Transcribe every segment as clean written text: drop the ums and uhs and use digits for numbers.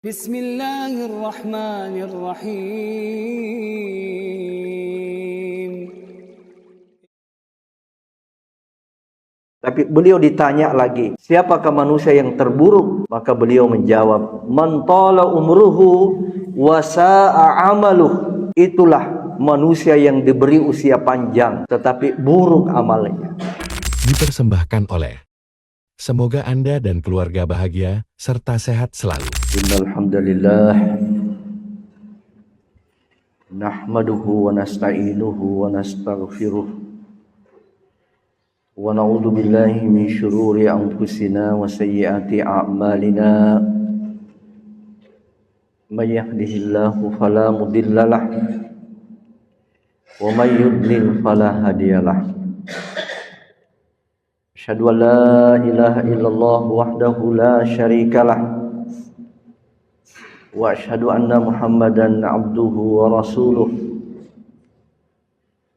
Bismillahirrahmanirrahim. Tapi beliau ditanya lagi, siapakah manusia yang terburuk? Maka beliau menjawab, man tala umruhu wa sa'a amaluh. Itulah manusia yang diberi usia panjang tetapi buruk amalnya. Dipersembahkan oleh semoga Anda dan keluarga bahagia serta sehat selalu. Innal hamdalillah nahmaduhu wa nasta'inuhu wa nastaghfiruh wa na'udzu billahi min syururi anfusina wa sayyiati a'malina. May yahdihillahu fala mudhillalah wa may yudlil fala hadiyalah. Asyhadu an la ilaha illallah wahdahu la syarikalah wa asyhadu anna Muhammadan abduhu wa rasuluh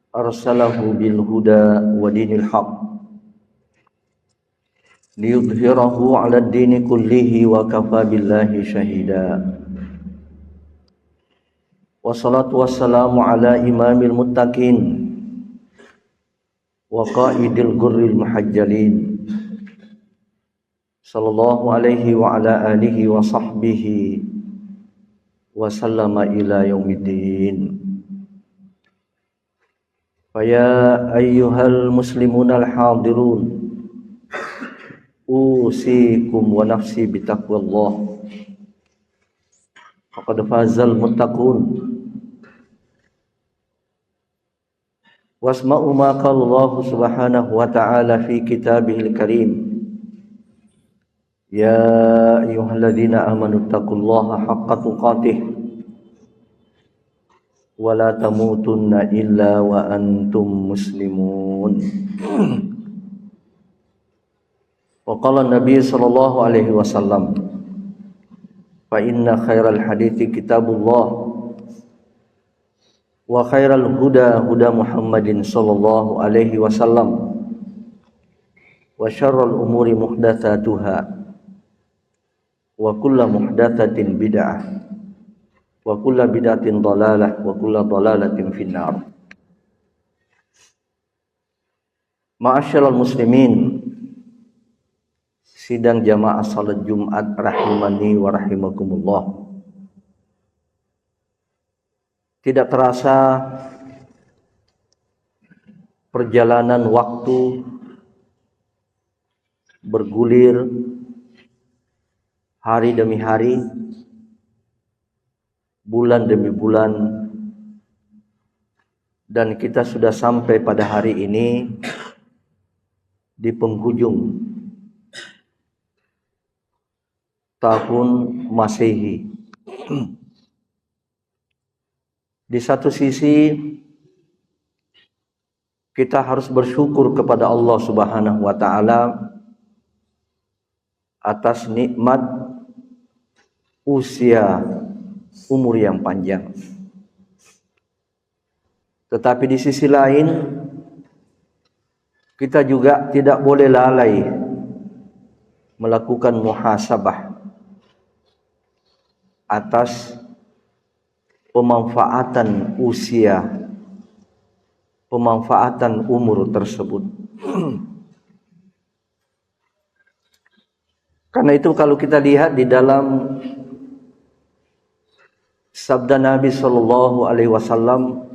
arsalahu bil huda wa dinil haq liyudhhirahu 'ala ad-dini kullihi wa kafa billahi syahida. Wassalatu wassalamu ala imamil muttaqin wa qaidil gurril muhajjalin sallallahu alaihi wa ala alihi wa sahbihi wa sallama ila yaumiddin. Faya ayyuhal muslimunal hadirun usikum wa nafsi bitaqwallah faqad fazal muttaqun. Wasma'u ma qala Allah subhanahu wa ta'ala fi kitabihil karim. Ya ayyuhalladzina amanu taqullaha haqqa tuqatih wa la tamutunna illa wa antum muslimun. Wa qala Nabi sallallahu alaihi wasallam, fa inna khairal hadithi kitabullah wa khairal huda huda Muhammadin sallallahu alaihi wasallam wa syarrul umuri muhdatsatuha wa kullu muhdatsatin bid'ah wa kullu bid'atin dhalalah wa kullu dhalalatin finnar. Ma'asyiral muslimin, sidang jamaah salat Jumat rahimani wa rahimakumullah. Tidak terasa perjalanan waktu bergulir hari demi hari, bulan demi bulan, dan kita sudah sampai pada hari ini di penghujung tahun Masehi. Di satu sisi kita harus bersyukur kepada Allah Subhanahu wa taala atas nikmat usia umur yang panjang. Tetapi di sisi lain kita juga tidak boleh lalai melakukan muhasabah atas pemanfaatan usia, pemanfaatan umur tersebut. Karena itu kalau kita lihat di dalam sabda Nabi sallallahu alaihi wasallam,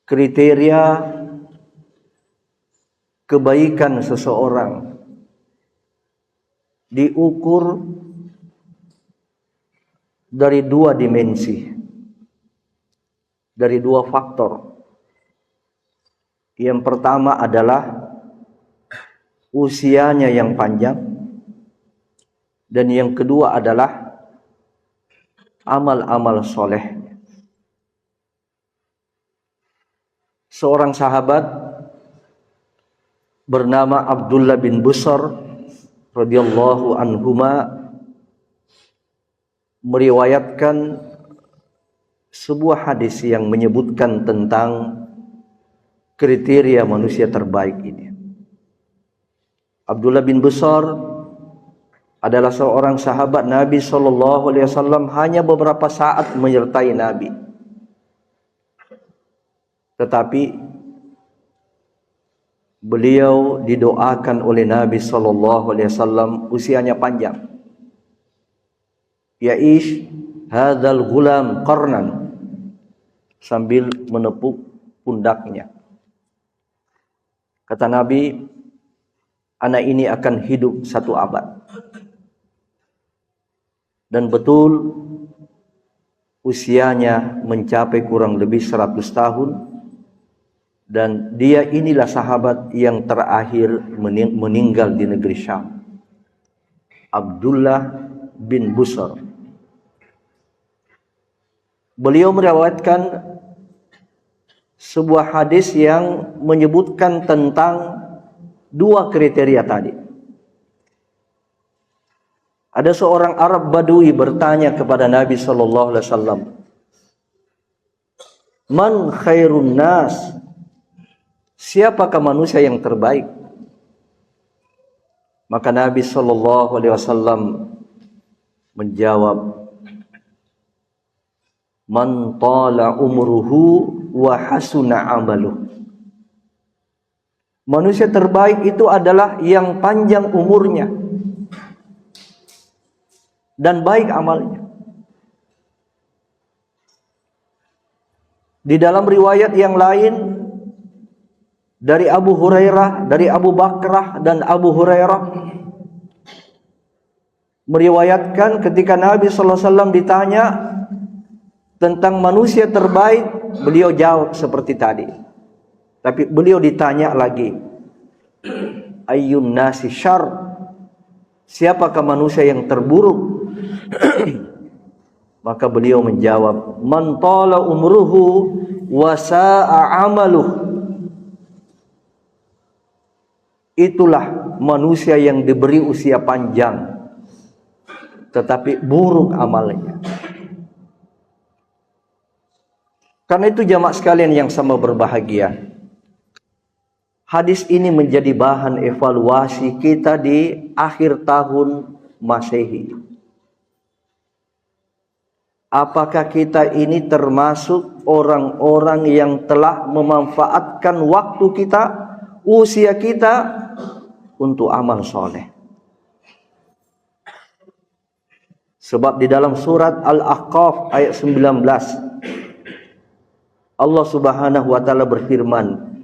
kriteria kebaikan seseorang diukur dari dua dimensi, dari dua faktor. Yang pertama adalah usianya yang panjang, dan yang kedua adalah amal-amal soleh. Seorang sahabat bernama Abdullah bin Busr radhiyallahu anhuma meriwayatkan sebuah hadis yang menyebutkan tentang kriteria manusia terbaik ini. Abdullah bin Busr adalah seorang sahabat Nabi sallallahu alaihi wasallam, hanya beberapa saat menyertai Nabi. Tetapi beliau didoakan oleh Nabi sallallahu alaihi wasallam usianya panjang. Ya'ish hadzal ghulam qarnan, sambil menepuk pundaknya. Kata Nabi, anak ini akan hidup 1 abad. Dan betul usianya mencapai kurang lebih 100 tahun. Dan dia inilah sahabat yang terakhir meninggal di negeri Syam, Abdullah bin Busr. Beliau meriwayatkan sebuah hadis yang menyebutkan tentang 2 kriteria tadi. Ada seorang Arab Badui bertanya kepada Nabi sallallahu alaihi wasallam, "Man khairun nas?" Siapakah manusia yang terbaik? Maka Nabi sallallahu alaihi wasallam menjawab, "Man tala umruhu wa hasuna amaluh." Manusia terbaik itu adalah yang panjang umurnya dan baik amalnya. Di dalam riwayat yang lain dari Abu Hurairah, dari Abu Bakrah dan Abu Hurairah meriwayatkan ketika Nabi sallallahu alaihi wasallam ditanya tentang manusia terbaik, beliau jawab seperti tadi. Tapi beliau ditanya lagi, ayyun nasi syarr, siapakah manusia yang terburuk? Maka beliau menjawab, man tala umruhu wa sa'a amaluh. Itulah manusia yang diberi usia panjang tetapi buruk amalnya. Karena itu jamaah sekalian yang sama berbahagia, hadis ini menjadi bahan evaluasi kita di akhir tahun Masehi. Apakah kita ini termasuk orang-orang yang telah memanfaatkan waktu kita, usia kita untuk amal soleh? Sebab di dalam surat Al-Ahqaf ayat 19 Allah Subhanahu wa taala berfirman,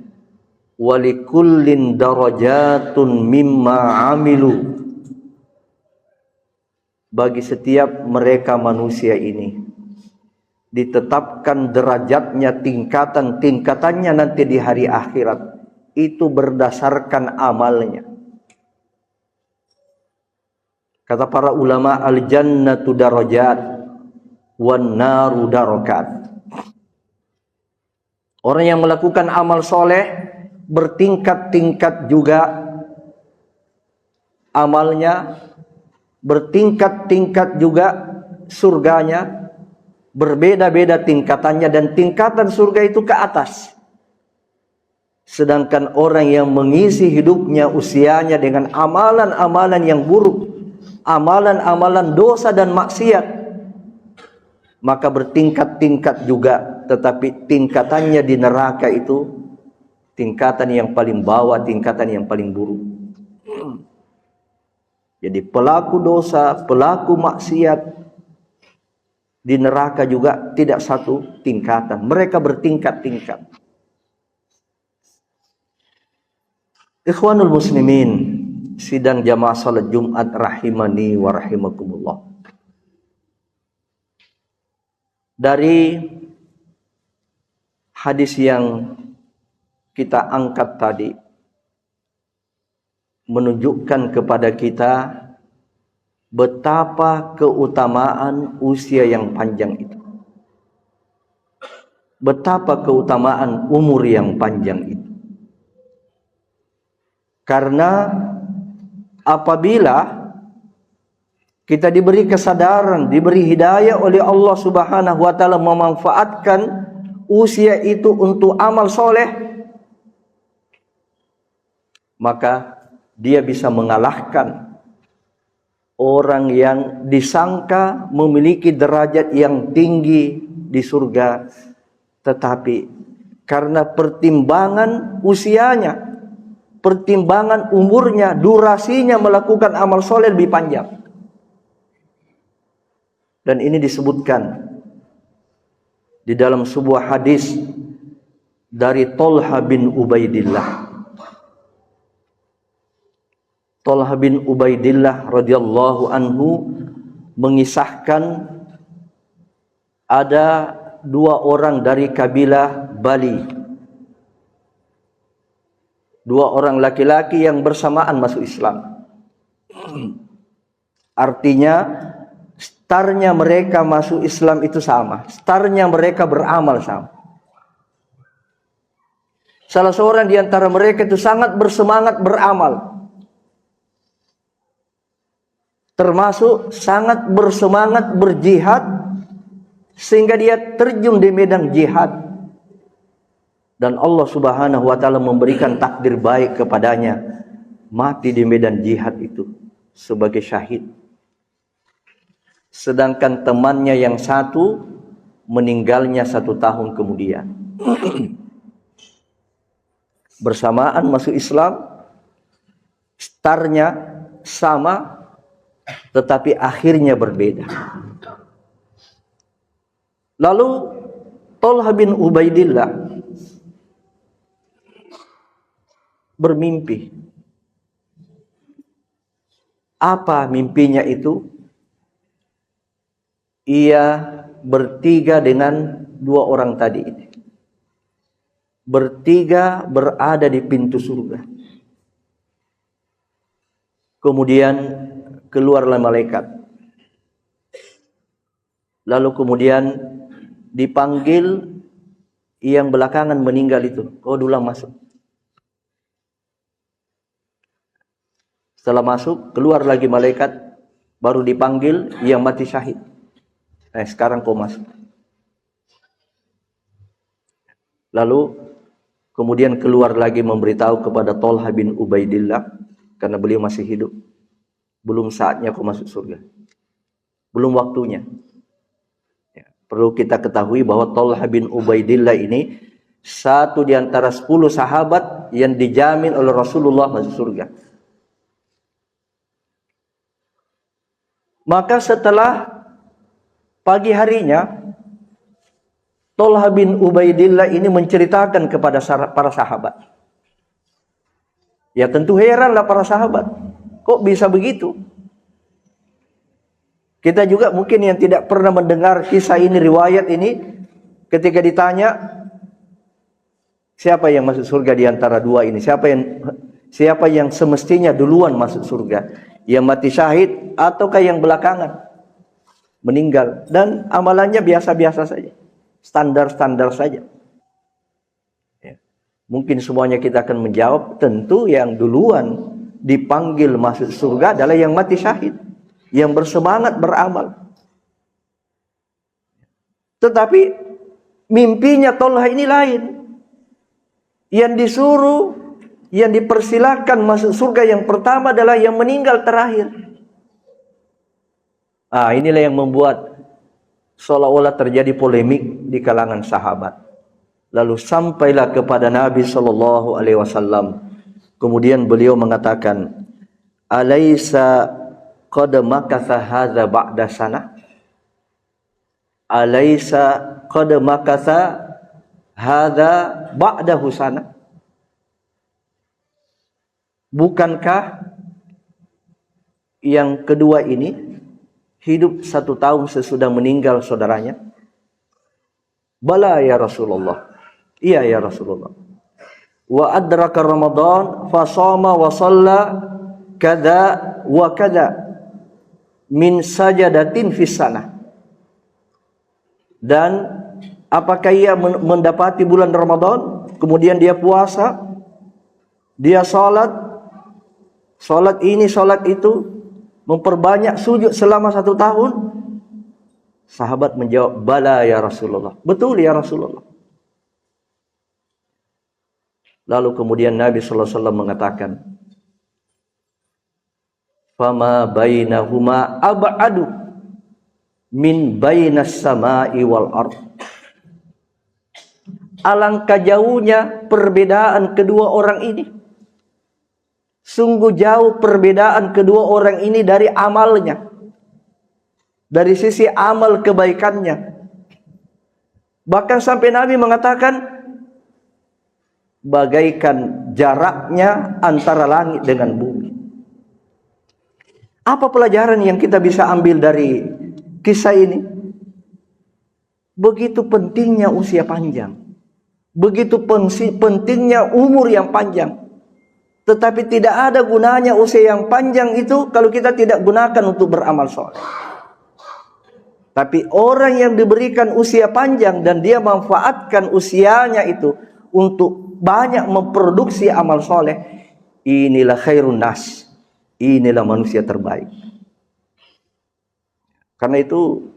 "Walikullin darajatun mimma 'amilu." Bagi setiap mereka manusia ini ditetapkan derajatnya, tingkatannya nanti di hari akhirat, itu berdasarkan amalnya. Kata para ulama, al-jannatu darajat wan naru darakat. Orang yang melakukan amal soleh bertingkat-tingkat juga amalnya, bertingkat-tingkat juga surganya, berbeda-beda tingkatannya, dan tingkatan surga itu ke atas. Sedangkan orang yang mengisi hidupnya, usianya dengan amalan-amalan yang buruk, amalan-amalan dosa dan maksiat, maka bertingkat-tingkat juga, tetapi tingkatannya di neraka itu tingkatan yang paling bawah, tingkatan yang paling buruk. Jadi pelaku dosa, pelaku maksiat di neraka juga tidak satu tingkatan, mereka bertingkat-tingkat. Ikhwanul muslimin, sidang jamaah salat Jumat rahimani wa rahimakumullah. Dari hadis yang kita angkat tadi menunjukkan kepada kita betapa keutamaan usia yang panjang itu. Betapa keutamaan umur yang panjang itu. Karena apabila kita diberi kesadaran, diberi hidayah oleh Allah Subhanahu wa taala memanfaatkan usia itu untuk amal soleh, maka dia bisa mengalahkan orang yang disangka memiliki derajat yang tinggi di surga, tetapi karena pertimbangan usianya, pertimbangan umurnya, durasinya melakukan amal soleh lebih panjang. Dan ini disebutkan di dalam sebuah hadis dari Thalha bin Ubaidillah. Thalha bin Ubaidillah radhiyallahu anhu mengisahkan ada dua orang dari kabilah Bali. Dua orang laki-laki yang bersamaan masuk Islam. Artinya startnya mereka masuk Islam itu sama. Startnya mereka beramal sama. Salah seorang di antara mereka itu sangat bersemangat beramal. Termasuk sangat bersemangat berjihad, sehingga dia terjun di medan jihad. Dan Allah Subhanahu wa ta'ala memberikan takdir baik kepadanya, mati di medan jihad itu sebagai syahid. Sedangkan temannya yang satu meninggalnya 1 tahun kemudian. Bersamaan masuk Islam, startnya sama, tetapi akhirnya berbeda. Lalu Thalha bin Ubaidillah bermimpi. Apa mimpinya itu? Ia bertiga dengan dua orang tadi ini. Bertiga berada di pintu surga. Kemudian keluarlah malaikat. Lalu kemudian dipanggil yang belakangan meninggal itu. Kau dulu masuk. Setelah masuk, keluar lagi malaikat, baru dipanggil yang mati syahid. Sekarang kau masuk. Lalu kemudian keluar lagi memberitahu kepada Thalha bin Ubaidillah, karena beliau masih hidup. Belum saatnya kau masuk surga. Belum waktunya. Ya, perlu kita ketahui bahwa Thalha bin Ubaidillah ini satu di antara 10 sahabat yang dijamin oleh Rasulullah masuk surga. Maka setelah pagi harinya, Thalha bin Ubaidillah ini menceritakan kepada para sahabat. Ya tentu heranlah para sahabat. Kok bisa begitu? Kita juga mungkin yang tidak pernah mendengar kisah ini, riwayat ini, ketika ditanya, siapa yang masuk surga di antara dua ini? Siapa yang semestinya duluan masuk surga? Yang mati syahid ataukah yang belakangan meninggal? Dan amalannya biasa-biasa saja, standar-standar saja. Ya. Mungkin semuanya kita akan menjawab, tentu yang duluan dipanggil masuk surga adalah yang mati syahid, yang bersemangat beramal. Tetapi mimpinya Thalha ini lain. Yang disuruh, yang dipersilakan masuk surga yang pertama adalah yang meninggal terakhir. Inilah yang membuat seolah-olah terjadi polemik di kalangan sahabat. Lalu sampailah kepada Nabi sallallahu alaihi wasallam. Kemudian beliau mengatakan, "Alaisa qad makatha hadza ba'da sana?" Alaisa qad makatha hadza ba'dahu sana? Bukankah yang kedua ini hidup 1 tahun sesudah meninggal saudaranya? Bala ya Rasulullah. Iya ya Rasulullah. Wa adraka Ramadan fasama wa shalla kada wa kada min sajadatin fis sanah. Dan apakah ia mendapati bulan Ramadan, kemudian dia puasa, dia salat ini, salat itu, memperbanyak sujud selama 1 tahun? Sahabat menjawab, bala ya Rasulullah. Betul ya Rasulullah. Lalu kemudian Nabi sallallahu alaihi wasallam mengatakan, fama bainahuma ab'adu min bainas sama'i wal ard. Alangkah jauhnya perbedaan kedua orang ini. Sungguh jauh perbedaan kedua orang ini dari amalnya, dari sisi amal kebaikannya. Bahkan sampai Nabi mengatakan bagaikan jaraknya antara langit dengan bumi. Apa pelajaran yang kita bisa ambil dari kisah ini? Begitu pentingnya usia panjang, begitu pentingnya umur yang panjang. Tetapi tidak ada gunanya usia yang panjang itu kalau kita tidak gunakan untuk beramal soleh. Tapi orang yang diberikan usia panjang dan dia manfaatkan usianya itu untuk banyak memproduksi amal soleh, inilah khairun nas. Inilah manusia terbaik. Karena itu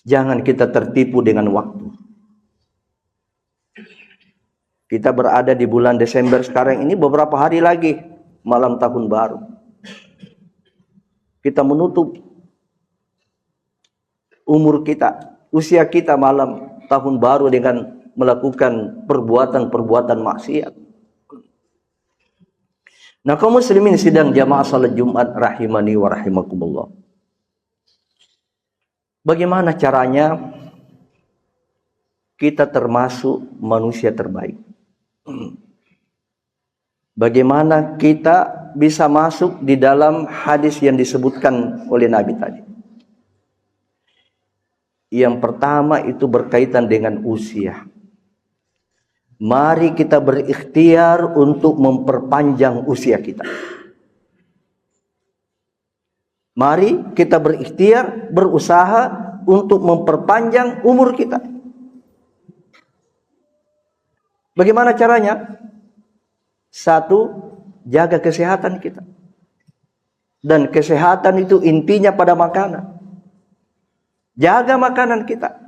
jangan kita tertipu dengan waktu. Kita berada di bulan Desember sekarang ini, beberapa hari lagi malam tahun baru. Kita menutup umur kita, usia kita malam tahun baru dengan melakukan perbuatan-perbuatan maksiat. Nah, kaum muslimin sidang jamaah salat Jumat rahimani wa rahimakumullah. Bagaimana caranya kita termasuk manusia terbaik? Bagaimana kita bisa masuk di dalam hadis yang disebutkan oleh Nabi tadi? Yang pertama itu berkaitan dengan usia. Mari kita berikhtiar untuk memperpanjang usia kita. Mari kita berikhtiar, berusaha untuk memperpanjang umur kita. Bagaimana caranya? Satu, jaga kesehatan kita. Dan kesehatan itu intinya pada makanan. Jaga makanan kita.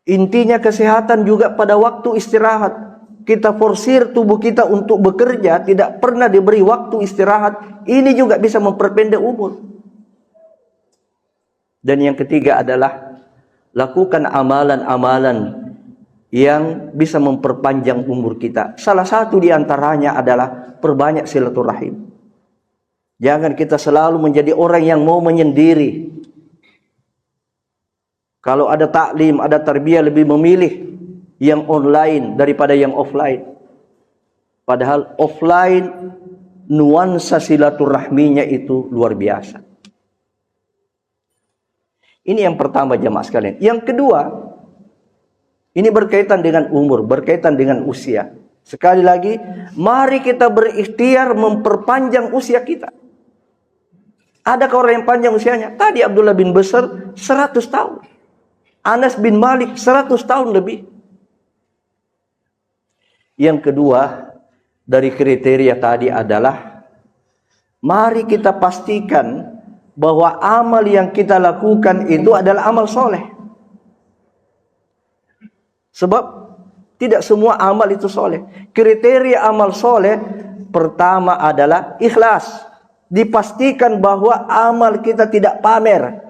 Intinya kesehatan juga pada waktu istirahat. Kita forsir tubuh kita untuk bekerja, tidak pernah diberi waktu istirahat. Ini juga bisa memperpendek umur. Dan yang ketiga adalah lakukan amalan-amalan yang bisa memperpanjang umur kita. Salah satu di antaranya adalah perbanyak silaturahim. Jangan kita selalu menjadi orang yang mau menyendiri. Kalau ada taklim, ada tarbiyah, lebih memilih yang online daripada yang offline. Padahal offline nuansa silaturahminya itu luar biasa. Ini yang pertama jamaah sekalian. Yang kedua, ini berkaitan dengan umur, berkaitan dengan usia. Sekali lagi, mari kita berikhtiar memperpanjang usia kita. Adakah orang yang panjang usianya? Tadi Abdullah bin Besar 100 tahun. Anas bin Malik 100 tahun lebih. Yang kedua dari kriteria tadi adalah mari kita pastikan bahwa amal yang kita lakukan itu adalah amal soleh. Sebab tidak semua amal itu soleh. Kriteria amal soleh pertama adalah ikhlas. Dipastikan bahwa amal kita tidak pamer.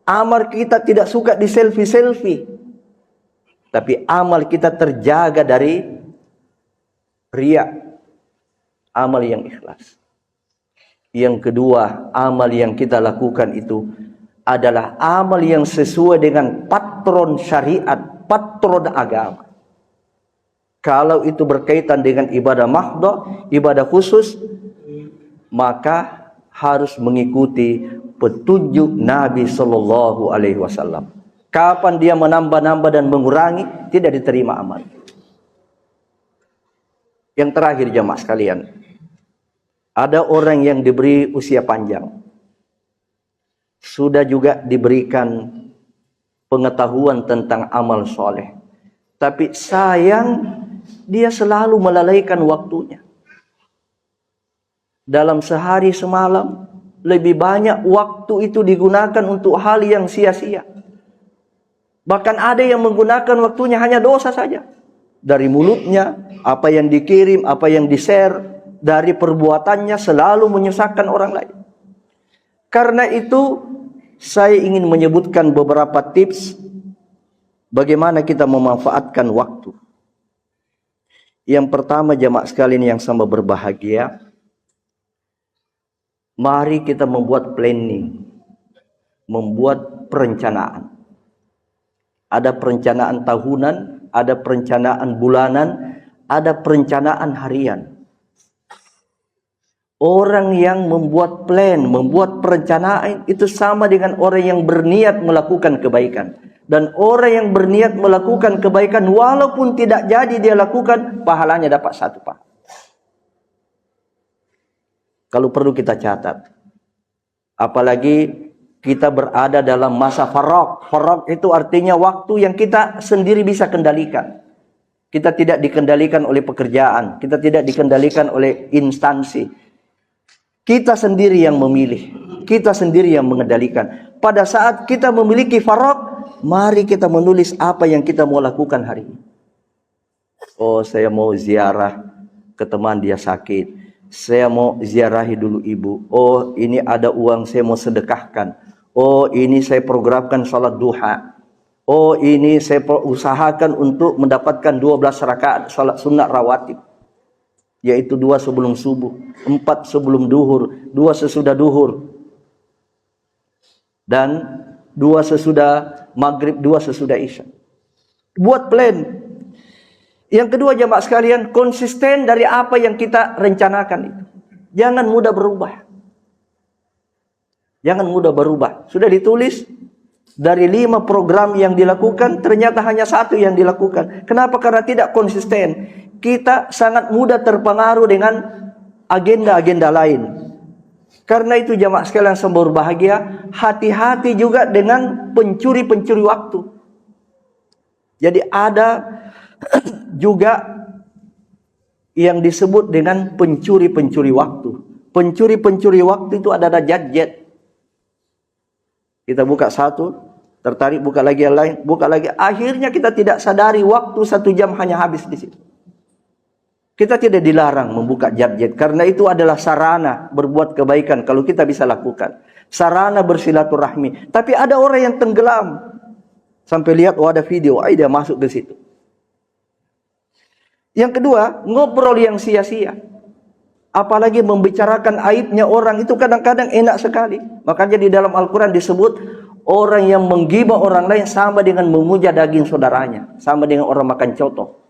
Amal kita tidak suka di selfie-selfie. Tapi amal kita terjaga dari riya. Amal yang ikhlas. Yang kedua, amal yang kita lakukan itu adalah amal yang sesuai dengan patron syariat, patron agama. Kalau itu berkaitan dengan ibadah mahdhah, ibadah khusus, maka harus mengikuti petunjuk Nabi Sallallahu Alaihi Wasallam. Kapan dia menambah-nambah dan mengurangi, tidak diterima amal. Yang terakhir jamaah sekalian, ada orang yang diberi usia panjang, sudah juga diberikan pengetahuan tentang amal soleh, tapi sayang dia selalu melalaikan waktunya. Dalam sehari semalam lebih banyak waktu itu digunakan untuk hal yang sia-sia. Bahkan ada yang menggunakan waktunya hanya dosa saja. Dari mulutnya, apa yang dikirim, apa yang di-share, dari perbuatannya selalu menyusahkan orang lain. Karena itu saya ingin menyebutkan beberapa tips bagaimana kita memanfaatkan waktu. Yang pertama, jamaah sekalian yang sama berbahagia, mari kita membuat planning, membuat perencanaan. Ada perencanaan tahunan, ada perencanaan bulanan, ada perencanaan harian. Orang yang membuat plan, membuat perencanaan itu sama dengan orang yang berniat melakukan kebaikan. Dan orang yang berniat melakukan kebaikan walaupun tidak jadi dia lakukan, pahalanya dapat 1 pahala. Kalau perlu kita catat. Apalagi kita berada dalam masa faragh. Faragh itu artinya waktu yang kita sendiri bisa kendalikan. Kita tidak dikendalikan oleh pekerjaan, kita tidak dikendalikan oleh instansi. Kita sendiri yang memilih, kita sendiri yang mengendalikan. Pada saat kita memiliki faragh, mari kita menulis apa yang kita mau lakukan hari ini. Oh, saya mau ziarah ke teman dia sakit. Saya mau ziarahi dulu ibu. Oh, ini ada uang saya mau sedekahkan. Oh, ini saya programkan salat duha. Oh, ini saya usahakan untuk mendapatkan 12 rakaat salat sunat rawatib. Yaitu 2 sebelum subuh, 4 sebelum duhur, 2 sesudah duhur, dan 2 sesudah maghrib, 2 sesudah isya. Buat plan. Yang kedua, jamaah sekalian, konsisten dari apa yang kita rencanakan itu. Jangan mudah berubah. Jangan mudah berubah. Sudah ditulis dari 5 program yang dilakukan, ternyata hanya 1 yang dilakukan. Kenapa? Karena tidak konsisten. Kita sangat mudah terpengaruh dengan agenda-agenda lain. Karena itu jamaah sekalian yang berbahagia, hati-hati juga dengan pencuri-pencuri waktu. Jadi ada juga yang disebut dengan pencuri-pencuri waktu. Pencuri-pencuri waktu itu ada gadget. Kita buka satu, tertarik buka lagi yang lain, buka lagi. Akhirnya kita tidak sadari waktu 1 jam hanya habis di situ. Kita tidak dilarang membuka gadget karena itu adalah sarana berbuat kebaikan kalau kita bisa lakukan. Sarana bersilaturahmi. Tapi ada orang yang tenggelam sampai lihat ada video, dia masuk ke situ. Yang kedua, ngobrol yang sia-sia. Apalagi membicarakan aibnya orang itu kadang-kadang enak sekali. Makanya di dalam Al-Quran disebut orang yang menggibah orang lain sama dengan memuja daging saudaranya, sama dengan orang makan coto.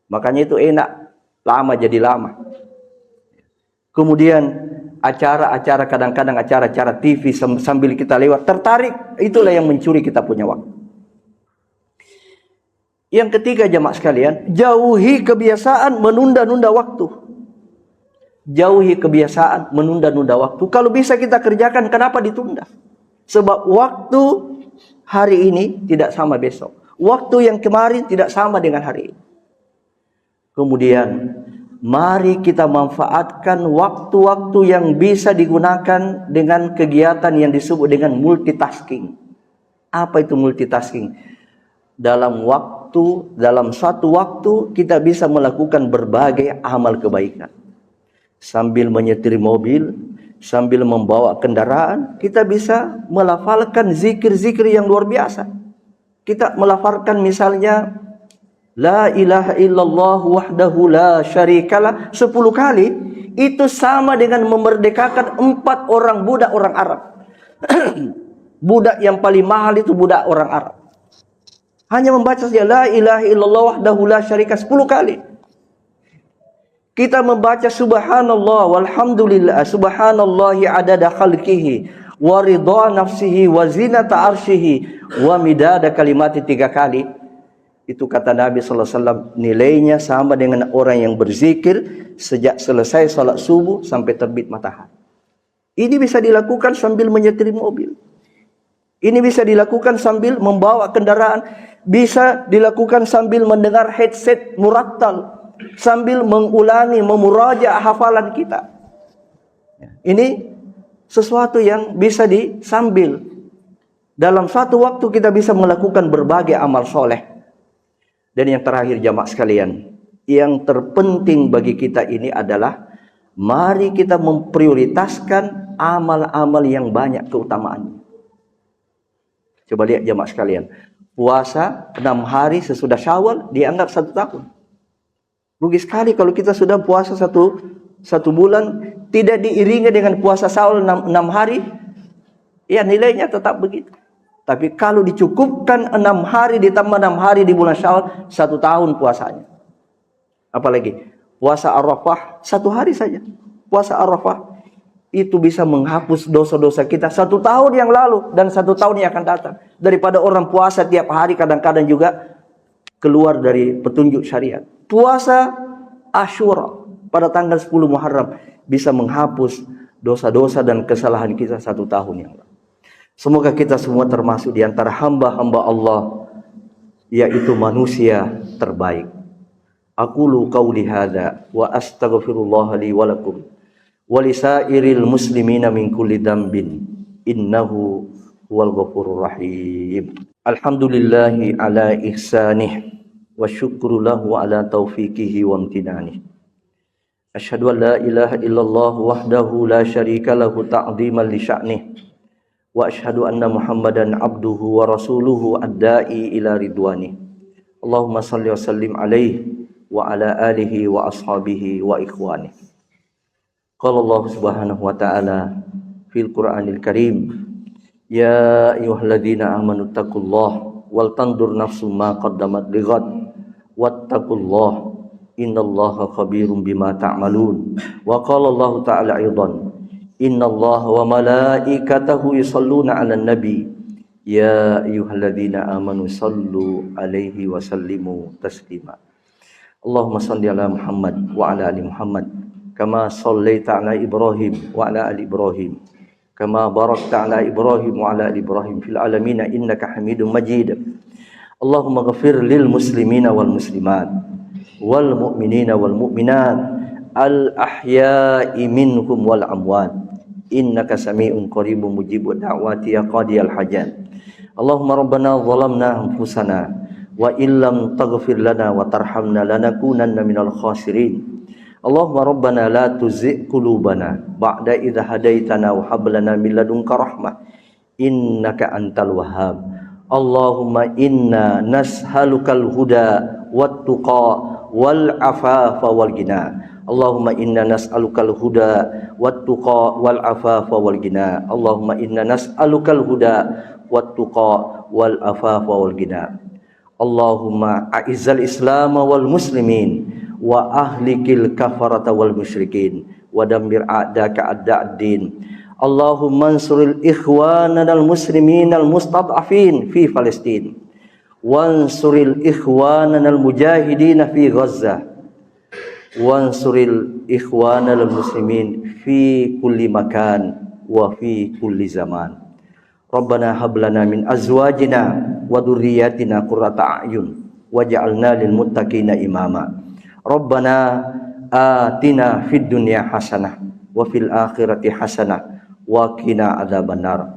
Makanya itu enak. Lama jadi lama. Kemudian acara-acara, kadang-kadang acara-acara TV sambil kita lewat tertarik, itulah yang mencuri kita punya waktu. Yang ketiga jamaah sekalian, jauhi kebiasaan menunda-nunda waktu. Jauhi kebiasaan menunda-nunda waktu. Kalau bisa kita kerjakan, kenapa ditunda? Sebab waktu hari ini tidak sama besok. Waktu yang kemarin tidak sama dengan hari ini. Kemudian, mari kita manfaatkan waktu-waktu yang bisa digunakan dengan kegiatan yang disebut dengan multitasking. Apa itu multitasking? Dalam satu waktu kita bisa melakukan berbagai amal kebaikan. Sambil menyetir mobil, sambil membawa kendaraan, kita bisa melafalkan zikir-zikir yang luar biasa. Kita melafalkan misalnya La ilaha illallah wahdahu la syarikalah 10 kali, itu sama dengan memerdekakan 4 orang budak orang Arab. Budak yang paling mahal itu budak orang Arab. Hanya membaca saja la ilaha illallah wahdahu la syarikalah 10 kali. Kita membaca subhanallah walhamdulillah subhanallahi adada khalqihi wa ridha nafsihi wa zinata arsyihi wa midada kalimati 3 kali. Itu kata Nabi SAW, nilainya sama dengan orang yang berzikir sejak selesai salat subuh sampai terbit matahari. Ini bisa dilakukan sambil menyetir mobil. Ini bisa dilakukan sambil membawa kendaraan. Bisa dilakukan sambil mendengar headset murattal. Sambil mengulangi, memuraja hafalan kita. Ini sesuatu yang bisa disambil. Dalam satu waktu kita bisa melakukan berbagai amal soleh. Dan yang terakhir jamaah sekalian, yang terpenting bagi kita ini adalah Mari kita memprioritaskan amal-amal yang banyak keutamaannya. Coba lihat jamaah sekalian. Puasa 6 hari sesudah Syawal dianggap 1 tahun. Rugi sekali kalau kita sudah puasa satu bulan tidak diiringi dengan puasa Syawal 6 hari. Ya nilainya tetap begitu. Tapi kalau dicukupkan 6 hari ditambah 6 hari di bulan Syawal, 1 tahun puasanya. Apalagi puasa Arafah 1 hari saja. Puasa Arafah itu bisa menghapus dosa-dosa kita 1 tahun yang lalu dan 1 tahun yang akan datang. Daripada orang puasa tiap hari kadang-kadang juga keluar dari petunjuk syariat. Puasa Asyura pada tanggal 10 Muharram bisa menghapus dosa-dosa dan kesalahan kita 1 tahun yang lalu. Semoga kita semua termasuk di antara hamba-hamba Allah, yaitu manusia terbaik. Aqulu qauli hadza wa astaghfirullah li wa lakum wa lisairil muslimina min kulli dhanbin innahu huwal ghafurur rahim. Alhamdulillahi ala ihsanih wa syukru lahu ala taufiqihi wa amtinanih. Asyhadu an la ilaha illallah wahdahu la syarika lahu ta'dhiman li sya'nih. Wa asyhadu anna Muhammadan abduhu wa rasuluhu ad-da'i ila ridwani. Allahumma salli wa sallim alaihi wa ala alihi wa ashabihi wa ikhwani. Qala Allah subhanahu wa ta'ala fil Qur'anil Karim, ya ayyuhalladzina amanu taqullaha wal tandur nafsum ma qaddamat lighad wattaqullaha innallaha khabirum bima ta'malun. Wa qala Allah ta'ala aidan, innallaha wa malaikatahu yusholluna 'alan nabi ya ayyuhalladzina amanu shallu 'alaihi wa sallimu taslima. Allahumma shalli ala Muhammad wa ala ali Muhammad kama shallaita ala Ibrahim wa ala ali Ibrahim kama barakta ala Ibrahim wa ala ali Ibrahim fil alamin innaka Hamidum Majid. Allahumma ghafir lil muslimina wal muslimat wal mu'minina wal mu'minat al ahya'i minhum wal amwat innaka sami'un qaribun mujibud da'wati ya qadiyal hajat. Allahumma rabbana zalamna anfusana wa illam taghfir lana wa tarhamna lanakunanna minal khasirin. Allahumma rabbana la tuzigh qulubana ba'da idh hadaitana wa hab lana min ladunka rahmah innaka antal wahhab. Allahumma inna nas'alukal huda wat tuqa wal afafa wal ghina. Allahumma inna nas'alukal huda wat tuqa wal afafa wal ghina. Allahumma inna nas'alukal huda wat tuqa wal afafa wal ghina. Allahumma a'izzal Islam wal muslimin wa ahlikil kafarata wal musyrikin wa dammir a'daka a'da'ad-din. Allahumma ansuril ikhwanana al muslimin al mustad'afin fi Palestin wansuril ikhwanana al mujahidin fi Gaza wansuril ikhwanal muslimin fi kulli makan wa fi kulli zaman. Rabbana hab lana min azwajina wa dhurriyyatina qurrata a'yun waj'alna lil muttaqina imama. Rabbana atina fid dunya hasanah wa fil akhirati hasanah wa qina adzabannar.